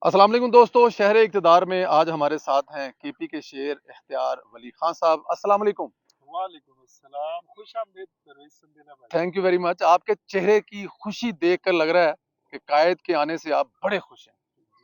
السلام علیکم دوستو، شہر اقتدار میں آج ہمارے ساتھ ہیں کے پی کے شیر اختیار ولی خان صاحب۔ السلام علیکم۔ وعلیکم السلام، خوش آمدید پرویز سندیلا بھائی۔ Thank you very much. آپ کے چہرے کی خوشی دیکھ کر لگ رہا ہے کہ قائد کے آنے سے آپ بڑے خوش ہیں۔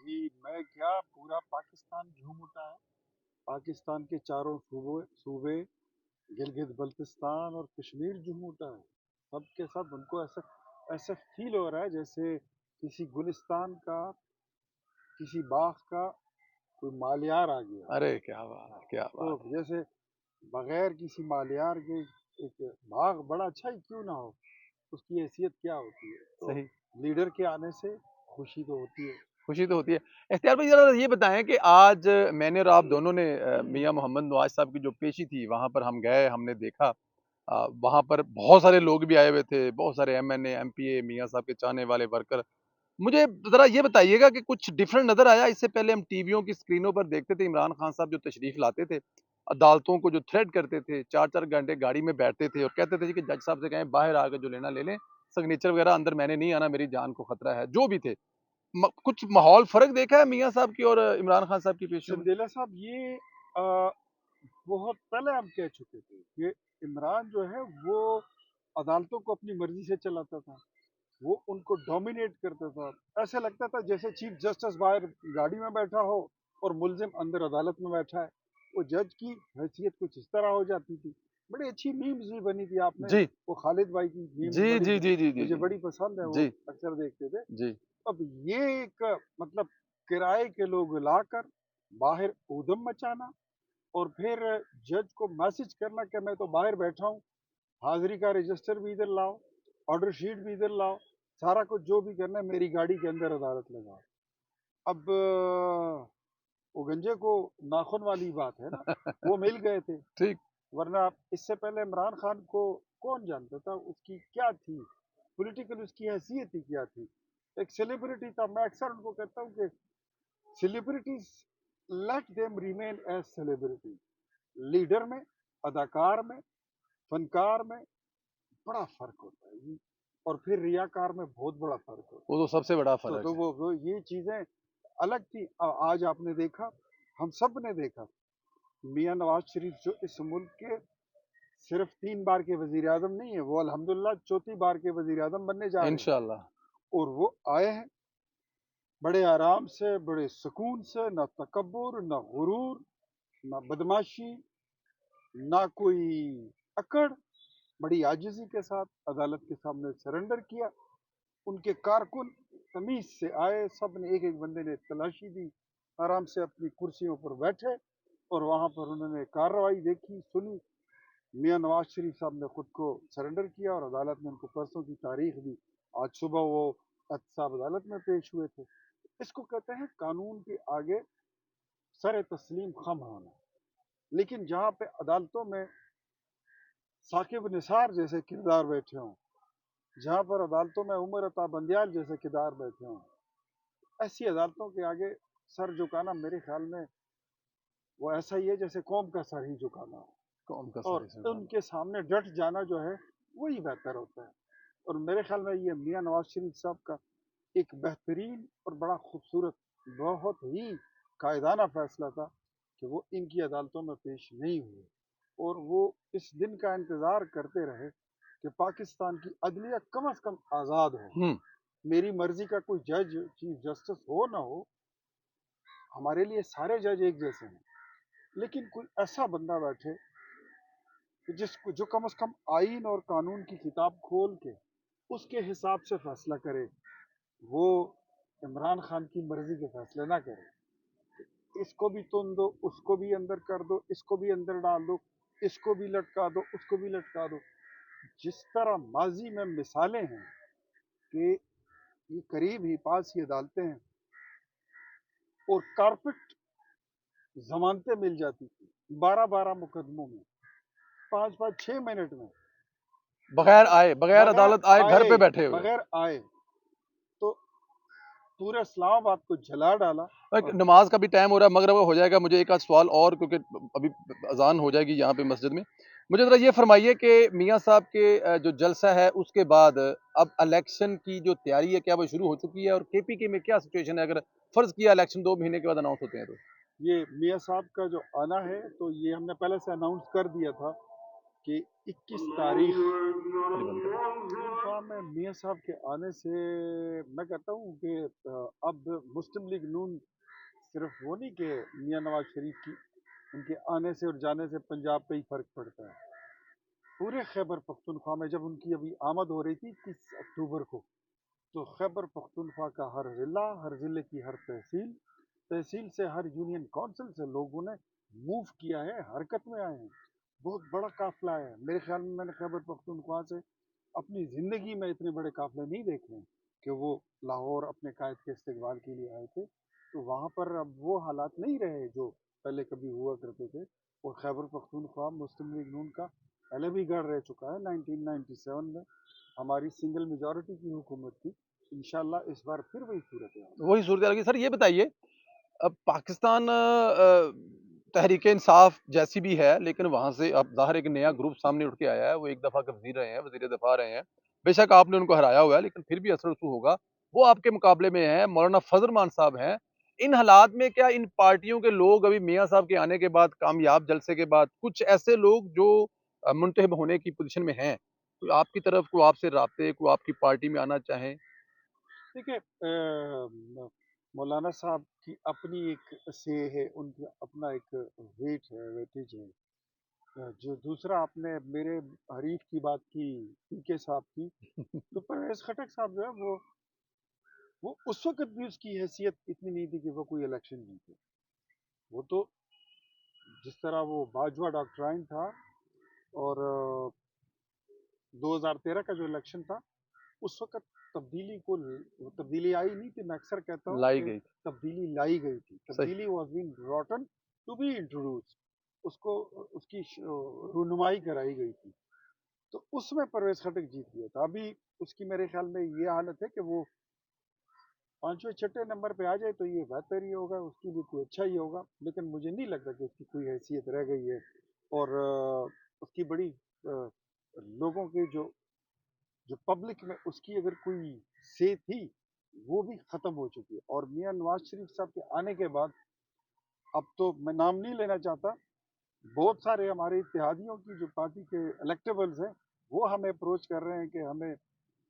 جی میں کیا، پورا پاکستان جھوم اٹھا ہے۔ پاکستان کے چاروں صوبے گلگت بلتستان اور کشمیر جھوم اٹھا ہے۔ سب کے سب ان کو ایسا فیل ہو رہا ہے جیسے کسی گلستان کا، کسی باغ کا کوئی مالیار آ گیا۔ ارے کیا بات ہے، کیا تو بات ہے۔ جیسے بغیر کسی مالیار کے ایک باغ بڑا اچھا ہی کیوں نہ ہو، اس کی حیثیت کیا ہوتی ہے؟ تو صحیح، لیڈر کے آنے سے خوشی تو ہوتی ہے۔ خوشی تو ہوتی ہے۔ اختیار بھائی ذرا یہ بتائیں کہ آج میں نے اور آپ دونوں نے میاں محمد نواز صاحب کی جو پیشی تھی وہاں پر ہم گئے، ہم نے دیکھا وہاں پر بہت سارے لوگ بھی آئے ہوئے تھے، بہت سارے M N A M P A میاں صاحب کے چاہنے والے ورکر۔ مجھے ذرا یہ بتائیے گا کہ کچھ ڈفرنٹ نظر آیا؟ اس سے پہلے ہم ٹی ویوں کی اسکرینوں پر دیکھتے تھے عمران خان صاحب جو تشریف لاتے تھے، عدالتوں کو جو تھریڈ کرتے تھے، 4 4 گھنٹے گاڑی میں بیٹھتے تھے اور کہتے تھے کہ جج صاحب سے کہیں باہر آ کے جو لینا لے لیں، سگنیچر وغیرہ اندر میں نے نہیں آنا، میری جان کو خطرہ ہے، جو بھی تھے۔ کچھ ماحول فرق دیکھا ہے میاں صاحب کی اور عمران خان صاحب کی پیشیوں میں؟ سندیلا صاحب، یہ آ، بہت پہلے ہم کہہ چکے تھے کہ عمران جو ہے وہ عدالتوں کو اپنی مرضی سے چلاتا تھا، وہ ان کو ڈومینیٹ کرتا تھا۔ ایسا لگتا تھا جیسے چیف جسٹس باہر گاڑی میں بیٹھا ہو اور ملزم اندر عدالت میں بیٹھا ہے۔ وہ جج کی حیثیت کچھ اس طرح ہو جاتی تھی۔ بڑی اچھی میمز بھی بنی تھی، آپ نے جی وہ خالد بھائی کی میمز جی بنی جی تھی، جی جی جی مجھے جی بڑی پسند ہے، وہ جی اکثر دیکھتے تھے۔ جی اب یہ ایک مطلب کرائے کے لوگ لا کر باہر ادھم مچانا اور پھر جج کو میسج کرنا کہ میں تو باہر بیٹھا ہوں، حاضری کا رجسٹر بھی ادھر لاؤ، آرڈر شیٹ بھی ادھر لاؤ، سارا کچھ جو بھی کرنا ہے میری گاڑی کے اندر عدالت لگاؤ۔ اب وہ گنجے کو ناخن والی بات ہے نا، وہ مل گئے تھے، ٹھیک۔ ورنہ اس سے پہلے عمران خان کو کون جانتا تھا؟ اس کی کیا تھی پولیٹیکل، اس کی حیثیت ہی کیا تھی؟ ایک سیلیبریٹی تھا۔ میں اکثر ان کو کہتا ہوں کہ celebrities let them remain as celebrity. Leader میں، اداکار میں، فنکار میں بڑا فرق ہوتا ہے جی، اور پھر ریاکار میں بہت بڑا فرق ہوتا وہ تو سب سے بڑا ہے۔ فرق تو ہے۔ وہ یہ چیزیں الگ تھی۔ آج آپ نے دیکھا، ہم سب نے دیکھا، میاں نواز شریف جو اس ملک کے صرف 3 بار کے وزیر اعظم نہیں ہیں، وہ الحمدللہ چوتھی بار کے وزیر اعظم بننے جا رہے ہیں، انشاءاللہ۔ اور وہ آئے ہیں بڑے آرام سے، بڑے سکون سے، نہ تکبر، نہ غرور، نہ بدماشی، نہ کوئی اکڑ، بڑی عاجزی کے ساتھ عدالت کے سامنے سرنڈر کیا۔ ان کے کارکن تمیز سے آئے، سب نے ایک ایک بندے نے تلاشی دی، آرام سے اپنی کرسیوں پر بیٹھے اور وہاں پر انہوں نے کارروائی دیکھی، سنی۔ میاں نواز شریف صاحب نے خود کو سرنڈر کیا اور عدالت نے ان کو پرسوں کی تاریخ دی۔ آج صبح وہ احتساب عدالت میں پیش ہوئے تھے۔ اس کو کہتے ہیں قانون کے آگے سر تسلیم خم ہونا۔ لیکن جہاں پہ عدالتوں میں ثاقب نثار جیسے کردار بیٹھے ہوں، جہاں پر عدالتوں میں عمر عطا بندیال جیسے کردار بیٹھے ہوں، ایسی عدالتوں کے آگے سر جھکانا میرے خیال میں وہ ایسا ہی ہے جیسے قوم کا سر ہی جھکانا ہو، قوم کا اور ساری سے ان کے سامنے ڈٹ جانا جو ہے وہی بہتر ہوتا ہے۔ اور میرے خیال میں یہ میاں نواز شریف صاحب کا ایک بہترین اور بڑا خوبصورت، بہت ہی قائدانہ فیصلہ تھا کہ وہ ان کی عدالتوں میں پیش نہیں ہوئے، اور وہ اس دن کا انتظار کرتے رہے کہ پاکستان کی عدلیہ کم از کم آزاد ہو۔ ہوں۔ میری مرضی کا کوئی جج، چیف جسٹس ہو نہ ہو، ہمارے لیے سارے جج ایک جیسے ہیں، لیکن کوئی ایسا بندہ بیٹھے کہ جس کو جو کم از کم آئین اور قانون کی کتاب کھول کے اس کے حساب سے فیصلہ کرے، وہ عمران خان کی مرضی کے فیصلے نہ کرے۔ اس کو بھی تن دو، اس کو بھی اندر کر دو، اس کو بھی اندر ڈال دو، اس کو بھی لٹکا دو، اس کو بھی لٹکا دو۔ جس طرح ماضی میں مثالیں ہیں کہ یہ قریب ہی پاس ہی عدالتیں ہیں اور کارپٹ ضمانتیں مل جاتی تھی 12 12 مقدموں میں، 5 5 6 منٹ میں، بغیر آئے، بغیر بغیر عدالت آئے، گھر آئے، پہ بیٹھے ہوئے۔ بغیر آئے، تو پورے اسلام آباد کو جلا ڈالا۔ اور نماز کا بھی ٹائم ہو رہا ہے، مغرب ہو جائے گا، مجھے ایک آدھ سوال اور، کیونکہ ابھی اذان ہو جائے گی یہاں پہ مسجد میں۔ मुझे ज़रा ये फरमाइए कि मियाँ साहब के जो जलसा है उसके बाद अब इलेक्शन की जो तैयारी है क्या वो शुरू हो चुकी है और केपीके में क्या सिचुएशन है अगर फर्ज किया इलेक्शन 2 महीने के बाद अनाउंस होते हैं तो? ये मियाँ साहब का जो आना है तो ये हमने पहले से अनाउंस कर दिया था कि 21 तारीख खाली बंद करें। पख्तूनख्वा में मियाँ साहब के आने से मैं कहता हूँ कि अब मुस्लिम लीग नून सिर्फ वो नहीं कि मियाँ नवाज शरीफ की उनके आने से और जाने से पंजाब पे ही फर्क पड़ता है। पूरे खैबर पख्तूनख्वा में जब उनकी अभी आमद हो रही थी 21 अक्टूबर को, तो खैबर पख्तूनख्वा का हर ज़िले की हर तहसील, तहसील से हर यूनियन काउंसिल से लोगों ने मूव किया है, हरकत में आए हैं। बहुत बड़ा काफिला है। मेरे ख्याल में मैंने खैबर पख्तूनख्वा से अपनी ज़िंदगी में इतने बड़े काफिले नहीं देखे हैं कि वो लाहौर अपने कायद के इस्तकबाल के लिए आए थे। तो वहाँ पर अब वो हालात नहीं रहे जो पहले कभी हुआ करते थे। और खैबर पख्तूनख्वा मुस्लिम लीग नून का पहले भी गढ़ रह चुका है। 1997 में हमारी सिंगल मेजॉरिटी की हुकूमत थी। इंशाल्लाह इस बार फिर वही सूरत है। वही सूरत है। सर ये बताइए अब पाकिस्तान तहरीक इंसाफ जैसी भी है लेकिन वहाँ से अब ज़ाहिर एक नया ग्रुप सामने उठ के आया है वो एक दफ़ा का वज़ीर रहे हैं वज़ीर दफ़ा रहे हैं बेशक आपने उनको हराया हुआ है लेकिन फिर भी असर उसको होगा वो आपके मुकाबले में है मौलाना फजल मान साहब हैं इन हालात में क्या इन पार्टियों के लोग अभी मियाँ साहब के आने के बाद कामयाब जलसे के बाद कुछ ऐसे लोग जो मुंतहब होने की पोजीशन में हैं कोई आपकी तरफ को आपसे राब्ते को आपकी पार्टी में आना चाहें देखिए मौलाना साहब की अपनी एक से है, उनका अपना एक वेट है, वेटेज है। जो दूसरा आपने मेरे हरीफ की बात की, पीके साहब की, तो परवेज खटक साहब जो है वो उस वक्त भी उसकी हैसियत इतनी नहीं थी कि वो कोई इलेक्शन जीते। वो तो जिस तरह वो बाजवा डॉक्ट्राइन था और 2013 का जो इलेक्शन था उस वक्त तब्दीली को तब्दीली आई नहीं थी। मैं अक्सर कहता हूँ लाई कि गई तब्दीली लाई गई थी। सही तब्दीली was been brought on to be introduce. उसको उसकी रुनुमाई कराई गई थी। तो उसमें परवेज खटक जीत गया था। अभी उसकी मेरे ख्याल में ये हालत है कि वो पांचवें छठे नंबर पे आ जाए तो ये बेहतर ही होगा, उसके लिए कोई अच्छा ही होगा। लेकिन मुझे नहीं लगता कि उसकी कोई हैसियत रह गई है। और उसकी बड़ी लोगों के जो पब्लिक में उसकी अगर कोई से थी वो भी खत्म हो चुकी है। और मियाँ नवाज शरीफ साहब के आने के बाद अब तो मैं नाम नहीं लेना चाहता, बहुत सारे हमारे इत्तेहादियों की जो पार्टी के इलेक्टेबल्स हैं वो हमें अप्रोच कर रहे हैं कि हमें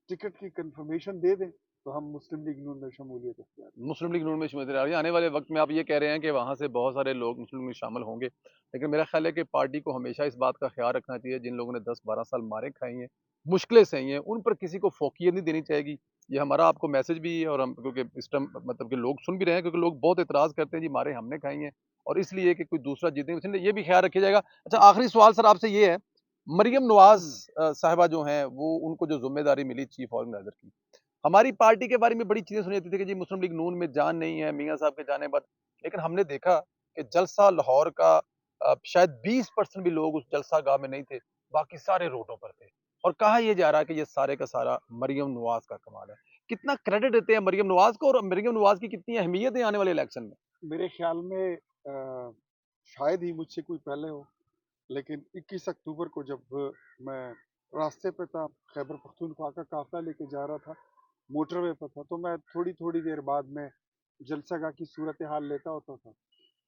टिकट की कंफर्मेशन दे दें तो हम मुस्लिम लीग नून में शमूलियत अख्तियार करें। मुस्लिम लीग नून में शुमात रही आने वाले वक्त में आप ये कह रहे हैं कि वहाँ से बहुत सारे लोग मुस्लिम लीग में शामिल होंगे लेकिन मेरा ख्याल है कि पार्टी को हमेशा इस बात का ख्याल रखना चाहिए जिन लोगों ने 10-12 साल मारे खाई हैं मुश्किलें सही हैं उन पर किसी को फोकियत नहीं देनी चाहिए ये हमारा आपको मैसेज भी है और हम क्योंकि इस टाइम मतलब कि लोग सुन भी रहे हैं क्योंकि लोग बहुत एतराज़ करते हैं जी मारे हमने खाई हैं और इसलिए कि कोई दूसरा जीतने इसलिए ये भी ख्याल रखिए जाएगा अच्छा आखिरी सवाल सर आपसे ये है मरियम नवाज साहिबा जो हैं वो उनको जो जिम्मेदारी मिली चीफ ऑर्गेनाइजर की हमारी पार्टी के बारे में बड़ी चीज़ें सुनी जाती थी कि जी मुस्लिम लीग नून में जान नहीं है मियाँ साहब के जाने बाद लेकिन हमने देखा कि जलसा लाहौर का शायद 20% भी लोग उस जलसा गाह में नहीं थे बाकी सारे रोडों पर थे और कहा यह जा रहा है कि ये सारे का सारा मरियम नवाज का कमाल है कितना क्रेडिट देते हैं मरियम नवाज को और मरियम नवाज की कितनी अहमियत है आने वाले इलेक्शन में मेरे ख्याल में शायद ही मुझसे कोई पहले हो, लेकिन 21 अक्टूबर को जब मैं रास्ते पे था, खैबर पख्तूनख्वा का काफिला लेके जा रहा था, मोटरवे पर था, तो मैं थोड़ी थोड़ी देर बाद में जलसागाह की सूरत हाल लेता होता था।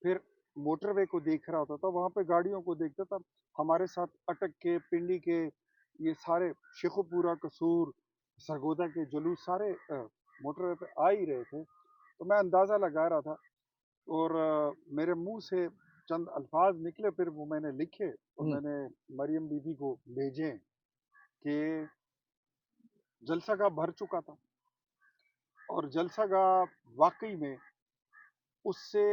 फिर मोटरवे को देख रहा होता था, वहाँ पे गाड़ियों को देखता था। हमारे साथ अटक के, पिंडी के, ये सारे शेखोपुरा, कसूर, सरगोदा के जुलूस सारे मोटरवे पे आ ही रहे थे। तो मैं अंदाज़ा लगा रहा था और मेरे मुंह से चंद अल्फाज निकले, फिर वो मैंने लिखे और हम्म, मैंने मरियम बीबी को भेजे कि जलसागाह भर चुका था। और जलसागाह वाकई में उससे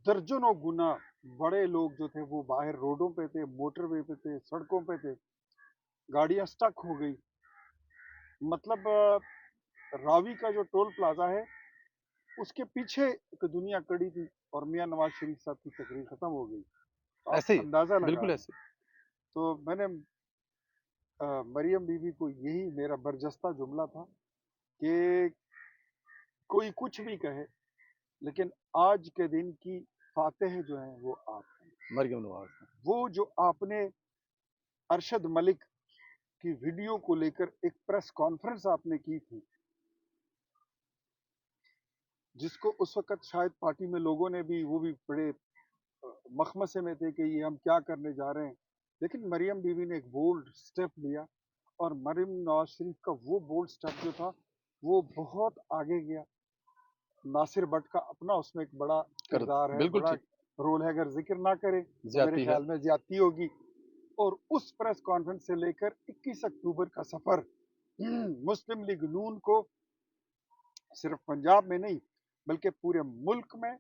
दर्जनों गुना बड़े लोग जो थे वो बाहर रोडों पे थे, मोटरवे पे थे, सड़कों पे थे। गाड़ियां स्टक हो गई। मतलब रावी का जो टोल प्लाजा है उसके पीछे एक दुनिया कड़ी थी और मियाँ नवाज शरीफ साहब की तकरीर खत्म हो गई। तो आप ऐसे ही अंदाजा लगा बिल्कुल लें। ऐसे तो मैंने मरियम बीबी को यही मेरा बरजस्ता जुमला था कि कोई कुछ भी कहे, लेकिन आज के दिन की फातेह जो हैं वो आप हैं। मरियम नवाज वो जो आपने अरशद मलिक की वीडियो को लेकर एक प्रेस कॉन्फ्रेंस आपने की थी, जिसको उस वक्त शायद पार्टी में लोगों ने भी, वो भी बड़े मखमसे में थे कि ये हम क्या करने जा रहे हैं, लेकिन मरियम बीवी ने एक बोल्ड स्टेप लिया, और मरियम नवाज शरीफ का वो बोल्ड स्टेप जो था वो बहुत आगे गया। नासिर भट्ट का अपना उसमें एक बड़ा किरदार है, बिल्कुल बड़ा ठीक, रोल है, अगर जिक्र ना करें तो मेरे ज्यादती है। ख्याल में ज्यादती होगी। और उस प्रेस कॉन्फ्रेंस से लेकर 21 अक्टूबर का सफर मुस्लिम लीग नून को सिर्फ पंजाब में नहीं बल्कि पूरे मुल्क में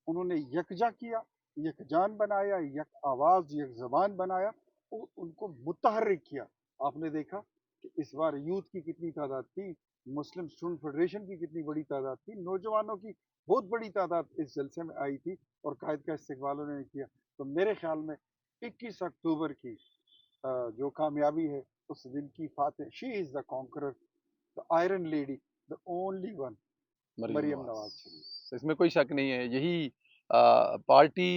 उन्होंने यकजा किया, यकजान बनाया, यक आवाज यक जबान बनाया और उनको मुतहर्रिक किया। आपने देखा कि इस बार यूथ की कितनी तादाद थी, मुस्लिम स्टूडेंट फेडरेशन की कितनी बड़ी तादाद थी, नौजवानों की बहुत बड़ी तादाद इस जलसे में आई थी और कायद का इस्तकबाल उन्होंने किया। तो मेरे ख्याल में 21 अक्टूबर की जो कामयाबी है, उस दिन की फातेह, she is the conqueror, the iron lady, the only one, Maryam Maryam Nawaz Sharif. Nawaz, इसमें कोई शक नहीं है। यही पार्टी,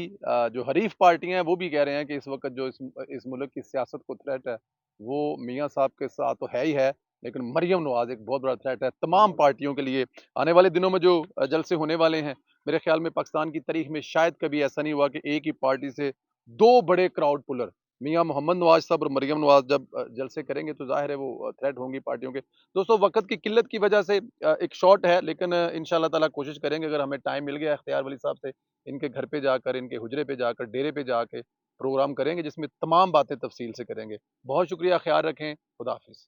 जो हरीफ पार्टियां हैं वो भी कह रहे हैं कि इस वक्त जो इस मुल्क की सियासत को थ्रेट है वो मियां साहब के साथ तो है ही है, लेकिन मरियम नवाज एक बहुत बड़ा थ्रेट है तमाम पार्टियों के लिए। आने वाले दिनों में जो जलसे होने वाले हैं, मेरे ख्याल में पाकिस्तान की तारीख में शायद कभी ऐसा नहीं हुआ कि एक ही पार्टी से दो बड़े क्राउड पुलर, मियां मोहम्मद नवाज साहब और मरियम नवाज, जब जलसे करेंगे तो जाहिर है वो थ्रेट होंगी पार्टियों के। दोस्तों, वक्त की किल्लत की वजह से एक शॉट है, लेकिन इंशाल्लाह ताला कोशिश करेंगे, अगर हमें टाइम मिल गया इख्तियार वली साहब से, इनके घर पे जाकर, इनके हुजरे पे जाकर, डेरे पे जाके प्रोग्राम करेंगे जिसमें तमाम बातें तफसील से करेंगे। बहुत शुक्रिया, ख्याल रखें, खुदा हाफिज।